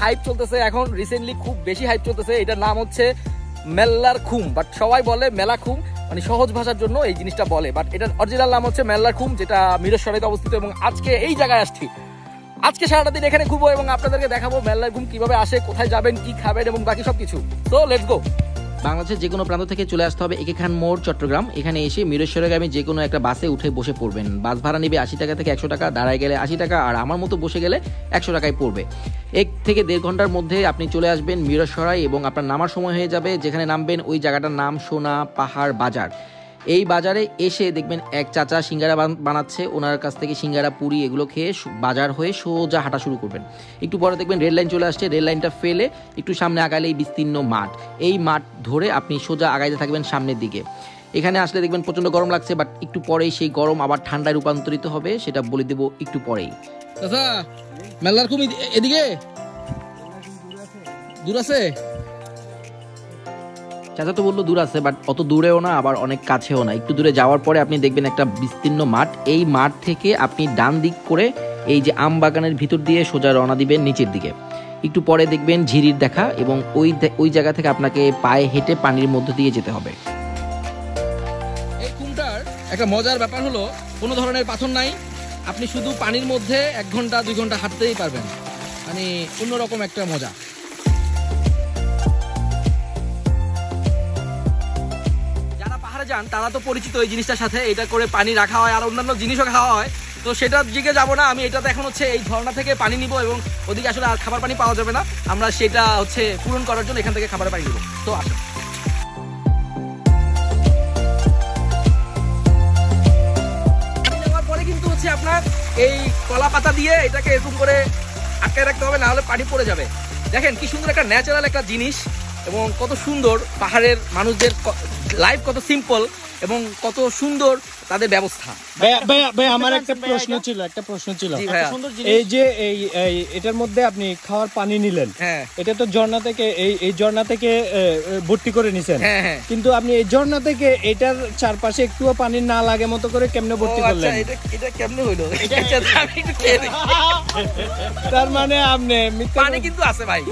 Hype চলতেছে এখন, recently খুব বেশি হাইপ চলতেছে। এটার নাম হচ্ছে মেল্লার খুম, বাট সবাই বলে মেলা খুম, মানে সহজ ভাষার জন্য এই জিনিসটা বলে, বাট এটার অরিজিনাল নাম হচ্ছে মেল্লার খুম, যেটা মিরসরাইতে অবস্থিত। এবং আজকে এই জায়গায় আসছি, আজকে সারাটা দিন এখানে ঘুরবো এবং আপনাদেরকে দেখাবো মেল্লার খুম কিভাবে আসে, কোথায় যাবেন, কি খাবেন এবং বাকি সবকিছু। So let's go. বাংলাদেশের যে কোনো প্রান্ত থেকে চলে আসতে হবে একে খান মোড়, চট্টগ্রাম। এখানে এসে মিরসরাইগামী যে কোনো একটা বাসে উঠে বসে পড়বেন। বাস ভাড়া নেবে 80 টাকা থেকে 100 টাকা, দাঁড়ায় গেলে 80 টাকা, আর আমার মতো বসে গেলে 100 টাকায় পড়বে। 1 থেকে 1.5 ঘন্টার মধ্যে আপনি চলে আসবেন মিরসরাই এবং আপনার নামার সময় হয়ে যাবে। যেখানে নামবেন ওই জায়গাটার নাম সোনা পাহাড় বাজার। এই বাজারে এসে দেখবেন এক চাচা সিঙ্গারা বানাচ্ছে, ওনার কাছ থেকে সিঙ্গারা পুরি এগুলো খেয়ে বাজার হয়ে সোজা হাঁটা শুরু করবেন। একটু পরে দেখবেন রেল লাইন চলে আসছে, রেল লাইনটা ফেলে একটু সামনে আগালে এই বিস্তীর্ণ মাঠ, এই মাঠ ধরে আপনি সোজা আগাইতে থাকবেন সামনের দিকে। এখানে আসলে দেখবেন প্রচণ্ড গরম লাগছে, বাট একটু পরেই সেই গরম আবার ঠান্ডায় রূপান্তরিত হবে, সেটা বলে দেবো একটু পরেই। চাচা মেলার খুব এদিকে দূর আছে? চাচা তো বললো দূর আছে, বাট অত দূরেও না আবার অনেক কাছেও না। একটু দূরে যাওয়ার পরে আপনি দেখবেন একটা বিস্তীর্ণ মাঠ। এই মাঠ থেকে আপনি ডান দিক করে এই যে আম বাগানের ভিতর দিয়ে সোজা রওনা দিবেন নিচের দিকে। একটু পরে দেখবেন ঝিরির দেখা এবং ওই জায়গা থেকে আপনাকে পায়ে হেঁটে পানির মধ্য দিয়ে যেতে হবে। এই খুমটার একটা মজার ব্যাপার হলো কোনো ধরনের পাথর নাই, আপনি শুধু পানির মধ্যে 1 ঘন্টা 2 ঘন্টা হাঁটতেই পারবেন, মানে অন্যরকম একটা মজা। যান তারা তো পরিচিত এই জিনিসটার সাথে, এটা করে পানি রাখা হয় আর অন্যান্য জিনিসও খাওয়া হয়, তো সেটার দিকে যাবো না আমি। এটাতে এখন হচ্ছে এই ঝর্ণা থেকে পানি নিব এবং ওদিকে আসলে আর খাবার পানি পাওয়া যাবে না, আমরা সেটা হচ্ছে পূরণ করার জন্য এখান থেকে খাবার পানি নিব। তো আসুন। নেওয়ার পরে কিন্তু হচ্ছে আপনার এই কলা পাতা দিয়ে এটাকে এরকম করে আটকায় রাখতে হবে, না হলে পানি পড়ে যাবে। দেখেন কি সুন্দর একটা ন্যাচারাল একটা জিনিস এবং কত সুন্দর পাহাড়ের মানুষদের লাইফ, কত সিম্পল এবং কত সুন্দর তাদের ব্যবস্থা। ভাই আমার একটা প্রশ্ন ছিল এই যে এটার মধ্যে আপনি খাওয়ার পানি নিলেন, এটা তো ঝর্ণা থেকে এই ঝর্ণা থেকে ভর্তি করে নিছেন, কিন্তু আপনি এই ঝর্ণা থেকে এটার চারপাশে একটুও পানি না লাগে মতো করে কেমনে ভর্তি করলেন? এটা কেমনে হইলো? তার মানে আপনি পানি কিন্তু আছে ভাই,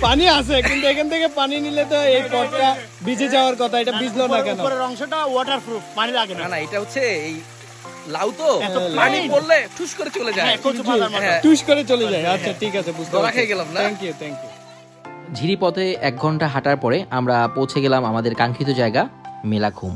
পানি আছে কিন্তু এখান থেকে পানি নিলে তো এই পথটা ভিজে যাওয়ার কথা, এটা ভিজলো না কেন? উপরের অংশটা ওয়াটারপ্রুফ, পানি লাগে না। না এটা হচ্ছে এই লাউ তো পানি পড়লে ঠুস করে চলে যায়, টুস করে চলে যায়। আচ্ছা ঠিক আছে, বুঝতে পারছি, গেলাম না। Thank you. ঝিরি পথে 1 ঘন্টা হাঁটার পরে আমরা পৌঁছে গেলাম আমাদের কাঙ্ক্ষিত জায়গা মেলা খুম।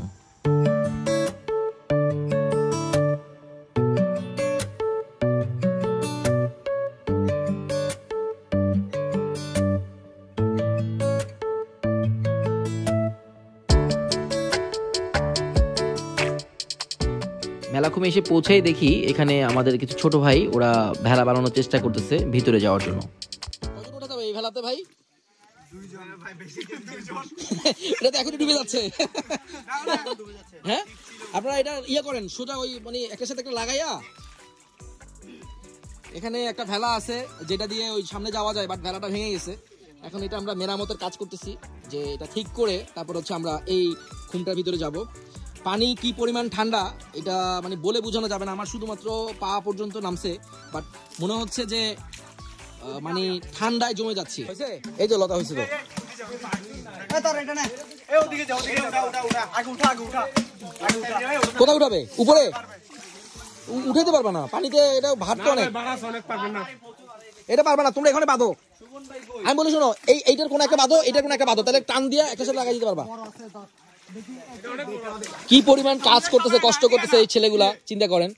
মেলাখুমে এসে পৌঁছেই দেখি এখানে আমাদের কিছু ছোট ভাই ওরা ভেলা বানানোর চেষ্টা করতেছে ভিতরে যাওয়ার জন্য। কতটা যাবে এই ভেলাতে ভাই? 2 জন ভাই, বেশি 2 জন। এটা তো এখনই ডুবে যাচ্ছে। হ্যাঁ আপনারা এটা করেন সোজা ওই মানে একটার সাথে একটা লাগাইয়া, এখানে একটা ভেলা আছে যেটা দিয়ে ওই সামনে যাওয়া যায়, বাট ভেলাটা ভেঙে গেছে। এখন এটা আমরা মেরামতের কাজ করতেছি, যে এটা ঠিক করে তারপর হচ্ছে আমরা এই খুমটার ভিতরে যাব। পানি কি পরিমাণ ঠান্ডা এটা মানে বলে বোঝানো যাবে না, আমার শুধুমাত্র পা পর্যন্ত নামছে, বাট মনে হচ্ছে যে মানে ঠান্ডায় জমে যাচ্ছে। এই যে লতা হয়েছিল, কোথায় উঠাবে? উপরে উঠাতে পারবে না, পানিতে এটা ভারতো অনেক, এটা পারবে না। তোমরা এখানে বাঁধো, আমি বলি শোনো, এইটার কোন একটা বাঁধো, এটার কোন একটা বাঁধো, তাহলে টান দিয়ে একটা সাথে লাগাই দিতে পারবা। কি পরিমাণ কাজ করতেছে, কষ্ট করতেছে এই ছেলেগুলা, চিন্তা করেন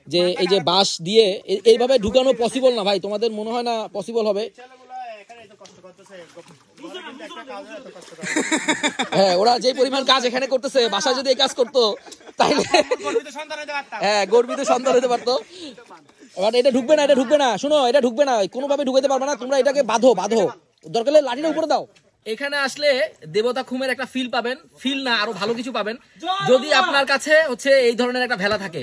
যে এই যে বাঁশ দিয়ে এইভাবে ঢুকানো পসিবল না ভাই, তোমাদের মনে হয় না পসিবল হবে? হ্যাঁ ওরা যে পরিমাণ কাজ এখানে করতেছে, বাসায় যদি এই কাজ করতো তাহলে হ্যাঁ গর্বিত সন্তান হতে পারতো। এবার এটা ঢুকবে না, এটা ঢুকবে না, শোনো এটা ঢুকবে না, কোনোভাবে ঢুকাতে পারবে না, তোমরা এটাকে বাঁধো, দরকার হলে লাঠিটা উপরে দাও। এখানে আসলে দেবতা খুমের একটা ফিল পাবেন, ফিল না আরো ভালো কিছু পাবেন যদি আপনার কাছে হচ্ছে এই ধরনের একটা ভেলা থাকে।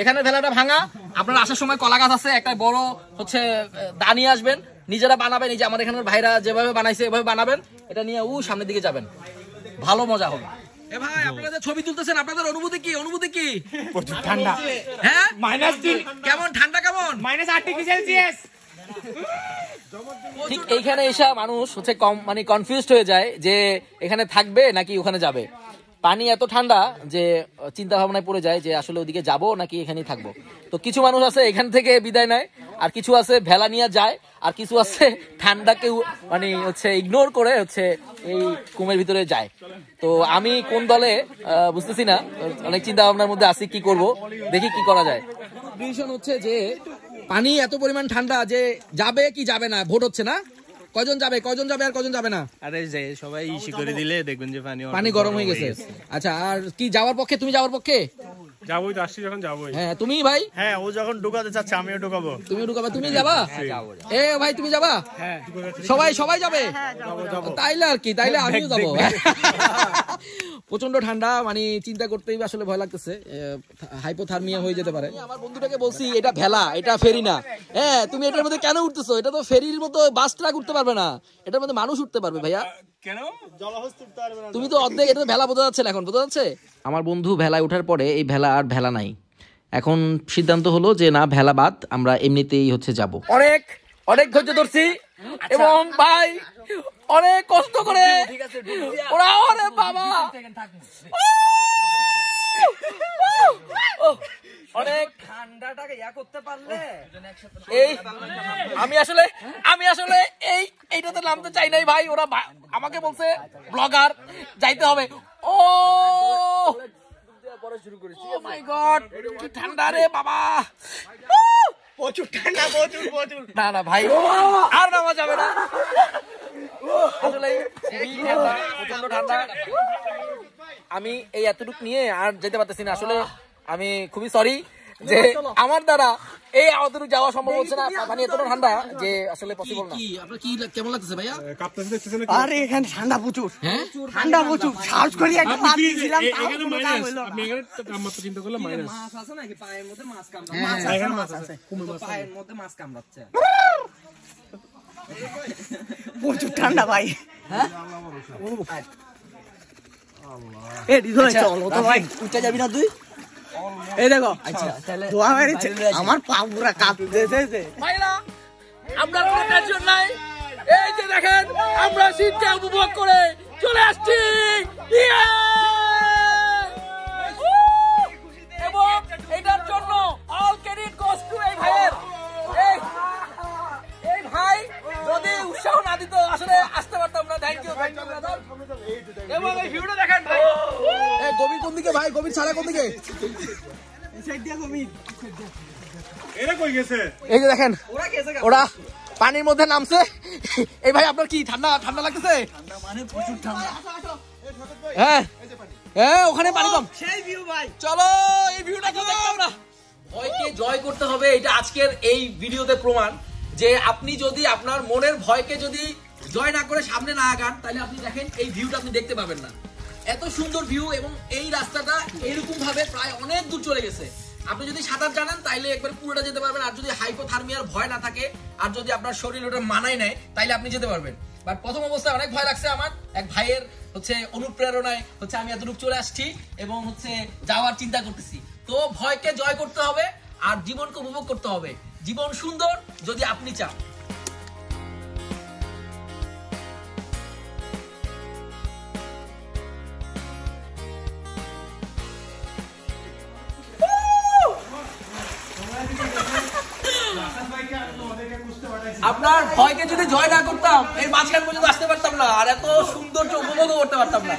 এখানে ভেলাটা ভাঙা, আপনার আসার সময় কলা গাছ আছে, একটা বড় হচ্ছে দা নিয়ে আসবেন, নিজেরা বানাবেন, এই যে আমার এখানের ভাইরা যেভাবে বানাইছে এভাবে বানাবেন, এটা নিয়ে সামনের দিকে যাবেন, ভালো মজা হবে। এ ভাই আপনারা যে ছবি তুলতেছেন আপনাদের অনুভূতি কি? প্রচুর ঠান্ডা। হ্যাঁ -3 কেমন ঠান্ডা? কেমন? -8 ডিগ্রি সেলসিয়াস। ঠিক এইখানে এসে মানুষ হচ্ছে মানে কনফিউজড হয়ে যায় যে এখানে থাকবে নাকি ওখানে যাবে। পানি এত ঠান্ডা যে চিন্তা ভাবনায় পড়ে যায় যে আসলে ওদিকে যাব নাকি এখানেই থাকবো। তো কিছু মানুষ আছে এখান থেকে বিদায় নেয়, আর কিছু আছে ভেলা নিয়ে যায়, আর কিছু আছে ঠান্ডাকে মানে হচ্ছে ইগনোর করে হচ্ছে এই কুমের ভিতরে যায়। তো আমি কোন দলে বুঝতেছি না, অনেক চিন্তা ভাবনার মধ্যে আছি কি করব, দেখি কি করা যায়। ডিসিশন হচ্ছে যে পানি এত পরিমাণ ঠান্ডা যে যাবে কি যাবে না, ভোট হচ্ছে না, কয়জন যাবে আর কয়জন যাবে না। আরে যে সবাই ইসি করে দিলে দেখবেন যে পানি গরম হয়ে গেছে। আচ্ছা, আর কি যাওয়ার পক্ষে? তুমি যাওয়ার পক্ষে? যাবোই তো, আসছি যখন যাবোই। হ্যাঁ, তুমি ভাই? হ্যাঁ, ও যখন ঢুকাতে চাচ্ছে আমিও ঢুকাবো। তুমিও ঢুকাবে? তুমি যাবা? এ ভাই তুমি যাবা? হ্যাঁ, সবাই যাবে? তাইলে আর কি, তাইলে আমিও যাবো। প্রচন্ড ঠান্ডা, মানে চিন্তা করতেই আসলে ভয় লাগতেছে, হাইপোথার্মিয়া হয়ে যেতে পারে। আমার বন্ধুটাকে বলছি এটা ভেলা, এটা ফেরি না। হ্যাঁ, তুমি এটার মধ্যে কেন উঠতেছো? এটা তো ফেরির মতো বাস ট্রাক উঠতে পারবে না, এটার মধ্যে মানুষ উঠতে পারবে ভাইয়া। কেন? তুমি তো অর্ধেক, এটা তো ভেলা বোঝা যাচ্ছে না, এখন বোঝা যাচ্ছে। আমার বন্ধু ভেলায় ওঠার পরে এই ভেলা আর ভেলা নাই, এখন সিদ্ধান্ত হলো যে না, ভেলা বাদ, আমরা এমনিতেই হচ্ছে যাব। অনেক ধৈর্য ধরছি এবং ভাই অনেক কষ্ট করে ওরা, ওরে বাবা, অনেক ঠান্ডাটাকে ইয়া করতে পারলে এই আমি আসলে এইটাতে নামতে চাই নাই ভাই। ওরা আমাকে বলছে ব্লগার যাইতে হবে। ও শুরু করেছি। ও মাই গড, কি ঠান্ডা রে বাবা, প্রচুর ঠান্ডা, প্রচুর। না ভাই, আর নামা যাবে না, আসলে প্রচন্ড ঠান্ডা। আমি এই এতটুকু নিয়ে আর যেতে পারতেছি না। আসলে আমি খুবই সরি যে আমার দ্বারা এই এতটুকু যাওয়া সম্ভব হচ্ছে না, মানে এতটা ঠান্ডা যে আসলে পসিবল না। আপনার কি কেমন লাগতেছে ভাইয়া? আরে এখানে ঠান্ডা প্রচুর, ঠান্ডা প্রচুর। সাহস করি একটা পা দিয়েছিলাম, এখানে মাইনাস, আপনি এখানে তাপমাত্রা চিন্তা করলে মাইনাস। মাছ আছে নাকি পায়ের মধ্যে? মাছ কামড়াচ্ছে, মাছ আছে, পায়ের মধ্যে মাছ কামড়াচ্ছে। প্রচুর ঠান্ডা ভাই। হ্যাঁ, এ রিজয় চলো তো ভাই, উঠে যাবি না তুই? এই দেখো, আচ্ছা তাহলে দোয়া মেরেছে, আমার পা পুরা কাঁপতেছে। ভাইরা, আমরা কোনো টেনশন নাই, এই যে দেখেন আমরা শীতকে উপভোগ করে চলে আসছি। এবং এটার জন্য অল ক্রেডিট গোস টু এই ভাইয়ের। এই ভাই যদি উৎসাহ না দিত আসলে আসতে পারতাম না। Thank you brother. এবং এই ভিউটা দেখেন ভাই। এই গভীর কোন দিকে ভাই? গভীর ছাড়া কোন দিকে? এরা কই গেছে? এই যে দেখেন ওরা পানির মধ্যে নামছে। এই ভাই আপনার কি ঠান্ডা লাগতেছে? মানে প্রচুর ঠান্ডা। হ্যাঁ হ্যাঁ, ওখানে পানি কম। সেই ভিউ ভাই, চলো এই ভিউটা দেখতে আমরা। ভয়কে জয় করতে হবে, এটা আজকের এই ভিডিওতে প্রমাণ যে আপনি যদি আপনার মনের ভয়কে যদি জয় না করে সামনে না আগান, তাহলে আপনি দেখেন এই ভিউটা আপনি দেখতে পাবেন না। এত সুন্দর ভিউ এবং এই রাস্তাটা এইরকম ভাবে প্রায় অনেক দূর চলে গেছে। আপনি যদি সাঁতার জানেন তাইলে একবার পুরোটা যেতে পারবেন, আর যদি হাইপোথার্মিয়ার ভয় না থাকে আর যদি আপনার শরীর ওটা মানায় নেয় তাইলে আপনি যেতে পারবেন। বাট প্রথম অবস্থায় অনেক ভয় লাগছে আমার, এক ভাইয়ের হচ্ছে অনুপ্রেরণায় হচ্ছে আমি এতটুকু চলে আসছি এবং হচ্ছে যাওয়ার চিন্তা করতেছি। তো ভয়কে জয় করতে হবে আর জীবনকে উপভোগ করতে হবে। জীবন সুন্দর যদি আপনি চান। আপনার ভয়কে যদি জয় না করতাম এই মাঝখান পর্যন্ত আসতে পারতাম না, আর এত সৌন্দর্য উপভোগও করতে পারতাম না।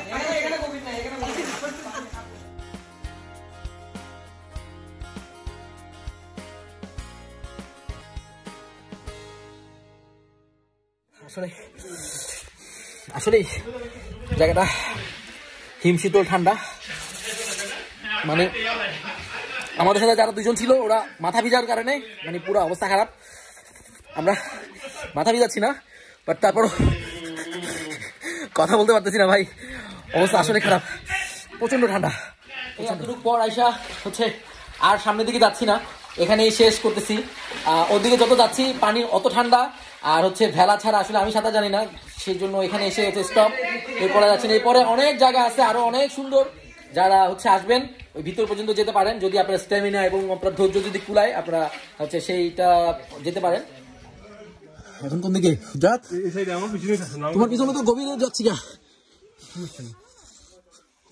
আসলে জায়গাটা হিমশীতল ঠান্ডা, মানে আমাদের সাথে যারা দুজন ছিল ওরা মাথা ভিজার কারণে মানে পুরো অবস্থা খারাপ। আমরা মাথা ভিজাচ্ছি না, বাট তারপরও কথা বলতে পারতেছি না ভাই, অবস্থা আসলে খারাপ, প্রচন্ড ঠান্ডা। এতটুকু পর আইসা হচ্ছে আর সামনের দিকে যাচ্ছি না, এখানেই শেষ করতেছি। ওদিকে যত যাচ্ছি পানি অত ঠান্ডা, আর হচ্ছে ভেলা ছাড়া আসলে আমি সাঁতার জানি না, সেই জন্য এখানে এসে হচ্ছে স্টপ। এরপরে যাচ্ছি না, এরপরে অনেক জায়গা আছে আরো অনেক সুন্দর, যারা হচ্ছে আসবেন ওই ভিতর পর্যন্ত যেতে পারেন, যদি আপনার স্ট্যামিনা এবং আপনার ধৈর্য যদি কুলায় আপনারা হচ্ছে সেইটা যেতে পারেন। এখন কোন দিকে যাত তোমার পিছনে তো গভীরে যাচ্ছি গা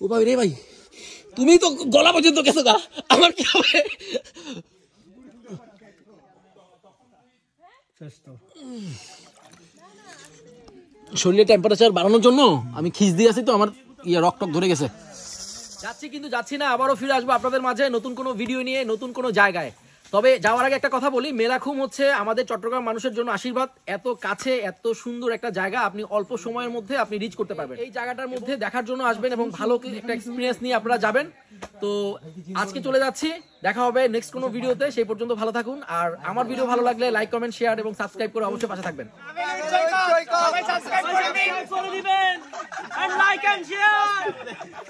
ও ভাই রে ভাই তুমি তো গলা পর্যন্ত গেছো গা আমার কি হবে শরীরের টেম্পারেচার বাড়ানোর জন্য আমি খিচ দিয়ে আছি তো আমার রক ধরে গেছে যাচ্ছি কিন্তু যাচ্ছি না আবারও ফিরে আসবো আপনাদের মাঝে নতুন কোনো ভিডিও নিয়ে নতুন কোনো জায়গায় তবে যাওয়ার আগে একটা কথা বলি মেলাখুম হচ্ছে আমাদের চট্টগ্রাম মানুষের জন্য আশীর্বাদ এত কাছে এত সুন্দর একটা জায়গা আপনি অল্প সময়ের মধ্যে আপনি রিচ করতে পারবেন এই জায়গাটার মধ্যে দেখার জন্য আসবেন এবং ভালো একটা এক্সপিরিয়েন্স নিয়ে আপনারা যাবেন তো আজকে চলে যাচ্ছি দেখা হবে নেক্সট কোনো ভিডিওতে সেই পর্যন্ত ভালো থাকুন আর আমার ভিডিও ভালো লাগলে লাইক কমেন্ট শেয়ার এবং সাবস্ক্রাইব করে অবশ্যই পাশে থাকবেন সবাই সাবস্ক্রাইব করে দিবেন and like and share